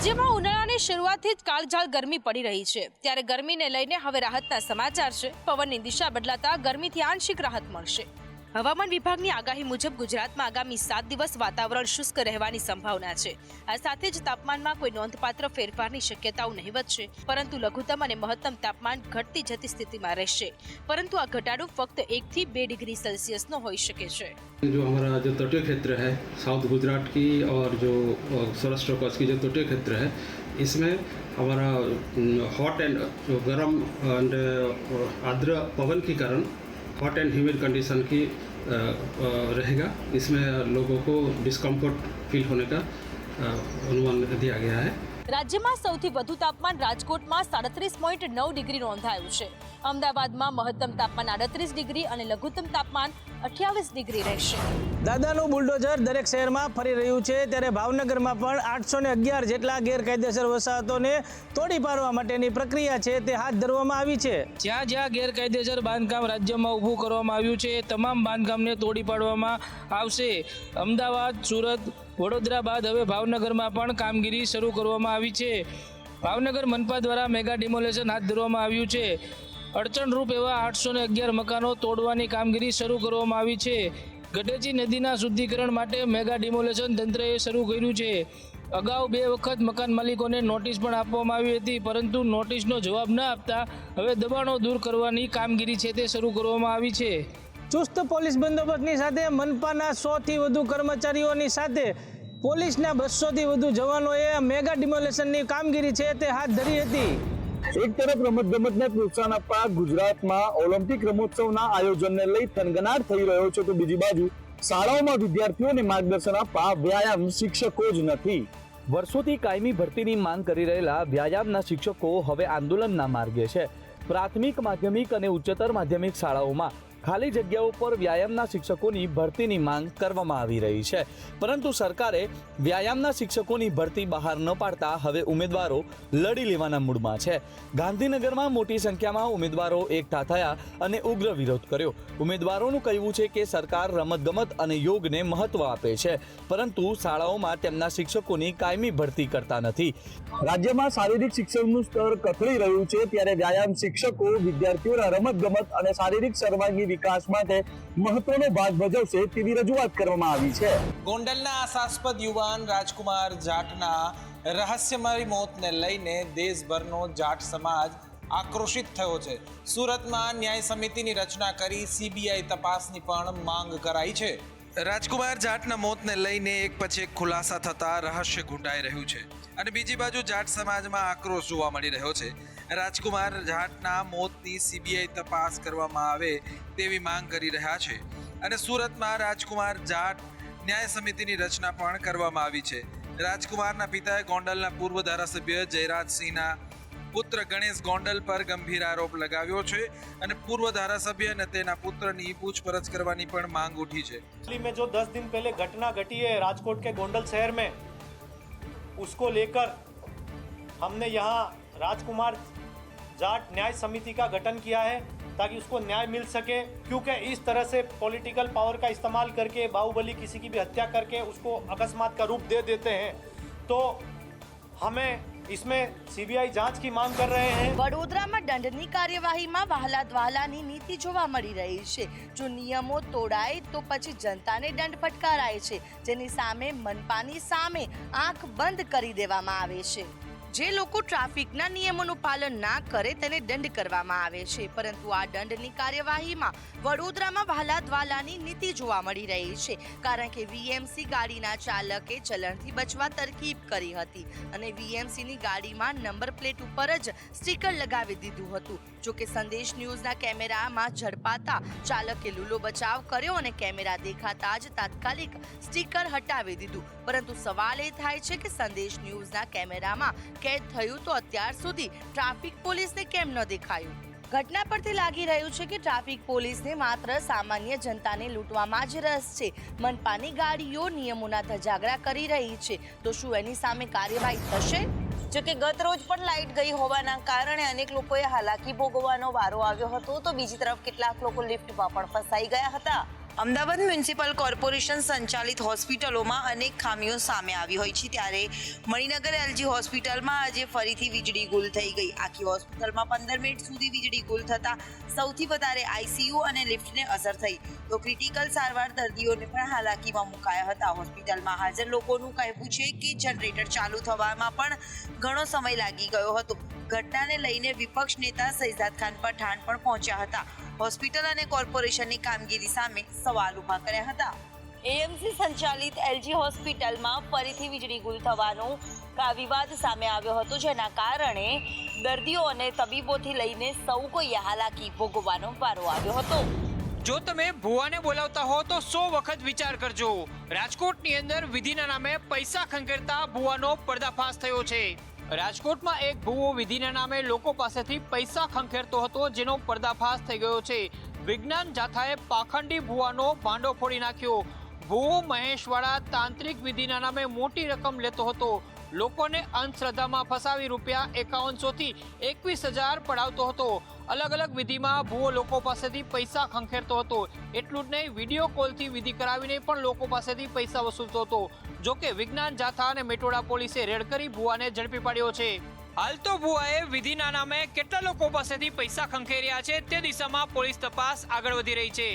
રાજ્યમાં ઉનાળાની શરૂઆતથી જ કાળઝાળ ગરમી પડી રહી છે, ત્યારે ગરમીને લઈને હવે રાહતના સમાચાર છે। પવનની દિશા બદલાતા ગરમીથી આંશિક રાહત મળશે। હવામાન વિભાગની આગાહી મુજબ ગુજરાતમાં આગામી 7 દિવસ વાતાવરણ શુષ્ક રહેવાની સંભાવના છે। આ સાથે જ તાપમાનમાં કોઈ નોંધપાત્ર ફેરફારની શક્યતાઓ નહીવત છે, પરંતુ લઘુત્તમ અને મહત્તમ તાપમાન ઘટતી જતી સ્થિતિમાં રહેશે, પરંતુ આ ઘટાડો ફક્ત 1 થી 2 डिग्री सेल्सियसનો હોઈ શકે છે। जो हमारा जो तटीय क्षेत्र है साउथ गुजरात की और जो सौराष्ट्र कच्छ की जो तटीय क्षेत्र है, इसमें हमारा हॉट एंड जो गर्म एंड आर्द्र पवन के कारण हॉट एंड ह्यूमिड कंडीशन की रहेगा। इसमें लोगों को डिस्कम्फर्ट फील होने का अनुमान दिया गया है। राज्यમાં સૌથી વધુ તાપમાન રાજકોટમાં 37.9 ડિગ્રી નોંધાયું છે। અમદાવાદમાં મહત્તમ તાપમાન 38 ડિગ્રી અને લઘુત્તમ તાપમાન 28 ડિગ્રી રહેશે। દાદાનું બુલડોઝર દરેક શહેરમાં ફરી રહ્યું છે, ત્યારે ભાવનગરમાં પણ 811 જેટલા ગેરકાયદેસર વસાહતોને તોડી પાડવા માટેની પ્રક્રિયા છે તે હાથ ધરવામાં આવી છે। જ્યાં જ્યાં ગેરકાયદેસર બાંધકામ રાજ્યમાં ઊભું કરવામાં આવ્યું છે, તમામ બાંધકામને તોડી પાડવામાં આવશે। અમદાવાદ, સુરત, વડોદરા બાદ હવે ભાવનગરમાં પણ કામગીરી શરૂ કરવામાં આવી છે। ભાવનગર મનપા દ્વારા મેગા ડિમોલેશન હાથ ધરવામાં આવ્યું છે। અડચણરૂપ એવા 811 મકાનો તોડવાની કામગીરી શરૂ કરવામાં આવી છે। ગઢેચી નદીના શુદ્ધિકરણ માટે મેગા ડિમોલેશન તંત્રએ શરૂ કર્યું છે। અગાઉ 2 વખત મકાન માલિકોને નોટિસ પણ આપવામાં આવી હતી, પરંતુ નોટિસનો જવાબ ન આપતા હવે દબાણો દૂર કરવાની કામગીરી છે તે શરૂ કરવામાં આવી છે। ચુસ્ત પોલીસ બંદોબસ્તની સાથે મનપાના 100થી વધુ કર્મચારીઓની સાથે પોલીસના 200થી વધુ જવાનોએ મેગા ડિમોલેશનની કામગીરી છે તે હાથ ધરી હતી। એક તરફ રમતગમતને પ્રોત્સાહન આપવા ગુજરાતમાં ઓલિમ્પિક રમોત્સવના આયોજનને લઈ થનગનાટ થઈ રહ્યો છે, તો બીજી બાજુ શાળાઓમાં વિદ્યાર્થીઓને માર્ગદર્શન આપવા વ્યાયામ શિક્ષકો જ નથી। વર્ષોથી કાયમી ભરતીની માંગ કરી રહેલા વ્યાયામના શિક્ષકો હવે આંદોલનના માર્ગે છે। પ્રાથમિક, માધ્યમિક અને ઉચ્ચતર માધ્યમિક શાળાઓમાં ખાલી જગ્યાઓ પર વ્યાયામના શિક્ષકોની ભરતીની માંગ કરવામાં આવી રહી છે, પરંતુ સરકારે વ્યાયામના શિક્ષકોની ભરતી બહાર ન પાડતા હવે ઉમેદવારો લડી લેવાના મૂડમાં છે। ગાંધીનગરમાં મોટી સંખ્યામાં ઉમેદવારો એકઠા થયા અને ઉગ્ર વિરોધ કર્યો। ઉમેદવારોનું કહેવું છે કે સરકાર રમતગમત અને યોગને મહત્વ આપે છે, પરંતુ શાળાઓમાં તેમના શિક્ષકોની કાયમી ભરતી કરતા નથી। રાજ્યમાં શારીરિક શિક્ષણનું સ્તર કથળી રહ્યું છે, ત્યારે વ્યાયામ શિક્ષકો વિદ્યાર્થીઓના રમતગમત અને શારીરિક સર્વાંગી વિકાસ માટે મહત્વનો ભાગ ભજવશે તેવી રજૂઆત કરવામાં આવી છે। ગોંડલના આશાસ્પદ યુવાન રાજકુમાર જાટના રહસ્યમય મોતને લઈને દેશભરનો જાટ સમાજ આક્રોશિત થયો છે। સુરતમાં ન્યાય સમિતિની રચના કરી સીબીઆઈ તપાસની પણ માંગ કરાઈ છે। રાજકુમાર જાટના મોતને લઈને એક પછી એક ખુલાસા થતા રહસ્ય ઘૂંટાઈ રહ્યું છે, અને બીજી બાજુ જાટ સમાજમાં આક્રોશ જોવા મળી રહ્યો છે। રાજકુમાર જાટના મોતની સીબીઆઈ તપાસ કરવામાં આવે તેવી માંગ કરી રહ્યા છે, અને સુરતમાં રાજકુમાર જાટ ન્યાય સમિતિની રચના પણ કરવામાં આવી છે। રાજકુમારના પિતાએ ગોંડલના પૂર્વ ધારાસભ્ય જયરાજસિંહના પુત્ર ગણેશ ગોંડલ પર ગંભીર આરોપ લગાવ્યો છે, અને પૂર્વ धारासभ्य અને તેના પુત્રની પૂછપરછ કરવાની પણ માંગ ઉઠી છે। में जो 10 दिन पहले घटना घटी है राजकोट के गोंडल शहर में, उसको लेकर हमने यहाँ राजकुमार जाट न्याय समिति का गठन किया है, ताकि उसको न्याय मिल सके। क्योंकि इस तरह से पॉलिटिकल पावर का इस्तेमाल करके बाहुबली किसी की भी हत्या करके उसको अकस्मात का रूप दे देते हैं, तो हमें इसमें सीबीआई जांच की मांग कर रहे हैं। વડોદરામાં દંડની કાર્યવાહીમાં વહાલા દ્વાલાની નીતિ જોવા મળી રહી છે। જો નિયમો તોડાય તો પછી જનતાને દંડ ફટકારાય છે, જેની સામે મનપાની સામે આંખ બંધ કરી દેવામાં આવે છે। જે લોકો ટ્રાફિકના નિયમોનું પાલન ના કરે તેને દંડ કરવામાં આવે છે, પરંતુ આ દંડની કાર્યવાહીમાં વડોદરામાં વહાલા દ્વાલાની નીતિ જોવા મળી રહી છે, કારણ કે વીએમસી ગાડીના ચાલકે ચલણથી બચવા તરકીબ કરી હતી, અને વીએમસીની ગાડીમાં નંબર પ્લેટ ઉપર જ સ્ટીકર લગાવી દીધું હતું। જો કે સંદેશ ન્યૂઝના કેમેરામાં ઝડપાતા ચાલકે લૂલો બચાવ કર્યો અને કેમેરા દેખાતા જ તાત્કાલિક સ્ટીકર હટાવી દીધું, પરંતુ સવાલ એ થાય છે કે સંદેશ ન્યૂઝના કેમેરામાં कैद થયું તો અત્યાર સુધી ટ્રાફિક પોલીસને કેમ ન દેખાયું? ઘટના પરથી લાગી રહ્યું છે કે ટ્રાફિક પોલીસને માત્ર સામાન્ય જનતાને લૂંટવામાં જ રસ છે। મનપાની ગાડીઓ નિયમોના ધજાગરા કરી રહી છે, તો શું એની સામે કાર્યવાહી થશે? જો કે ગત રોજ પણ લાઇટ ગઈ હોવાના કારણે અનેક લોકોએ હાલાકી ભોગવવાનો વારો આવ્યો હતો, તો બીજી તરફ કેટલાક લોકો લિફ્ટમાં પણ ફસાઈ ગયા હતા। અમદાવાદ મ્યુનિસિપલ કોર્પોરેશન સંચાલિત હોસ્પિટલોમાં અનેક ખામીઓ સામે આવી હોય છે, ત્યારે મણિનગર એલજી હોસ્પિટલમાં આજે ફરીથી વીજળી ગુલ થઈ ગઈ. આખી હોસ્પિટલમાં 15 મિનિટ સુધી વીજળી ગુલ થતા સૌથી વધારે આઈસીયુ અને લિફ્ટને અસર થઈ, તો ક્રિટિકલ સારવાર દર્દીઓને પણ હાલાકીમાં મુકાયા હતા. હોસ્પિટલમાં હાજર લોકોનું કહેવું છે કે જનરેટર ચાલુ થવામાં પણ ઘણો સમય લાગી ગયો હતો. ઘટનાને લઈને વિપક્ષ નેતા શહેજાદ ખાન પઠાણ પણ પહોંચ્યા હતા. હોસ્પિટલ અને કોર્પોરેશનની કામગીરી સામે સવાલ ઊભા કર્યા હતા. એએમસી સંચાલિત એલજી હોસ્પિટલમાં ફરીથી વીજળી ગુલ થવાનો વિવાદ સામે આવ્યો હતો, જેના કારણે દર્દીઓ અને તબીબોથી લઈને સૌ કોઈએ હાલાકી ભોગવવાનો વારો આવ્યો હતો. જો તમે ભુવાને બોલાવતા હો તો 100 વખત વિચાર કરજો. રાજકોટની અંદર વિધિના નામે પૈસા ખંખેરતા ભુવાનો પર્દાફાશ થયો છે. રાજકોટમાં એક ભુવો વિધિના નામે લોકો પાસેથી પૈસા ખંખેરતો હતો, જેનો પર્દાફાશ થઈ ગયો છે. વિજ્ઞાન જાથાએ પાખંડી ભુવાનો ભાંડો ફોડી નાખ્યો. ભુવો મહેશવાડા તાંત્રિક વિધિના નામે મોટી રકમ લેતો હતો. લોકોને અંધશ્રદ્ધામાં ફસાવી રૂપિયા 5100 થી 21000 પડાવતો હતો. અલગ અલગ વિધિમાં ભુવો લોકો પાસેથી પૈસા ખંખેરતો હતો. એટલું જ નહીં, વિડીયો કોલથી વિધિ કરાવીને પણ લોકો પાસેથી પૈસા વસૂલતો હતો. જોકે વિજ્ઞાન જાથા અને મેટોડા પોલીસે રેડ કરી ભુવાને ઝડપી પાડ્યો છે. હાલ તો ભુવાએ વિધિના નામે કેટલા લોકો પાસેથી પૈસા ખંખેર્યા છે તે દિશામાં પોલીસ તપાસ આગળ વધી રહી છે.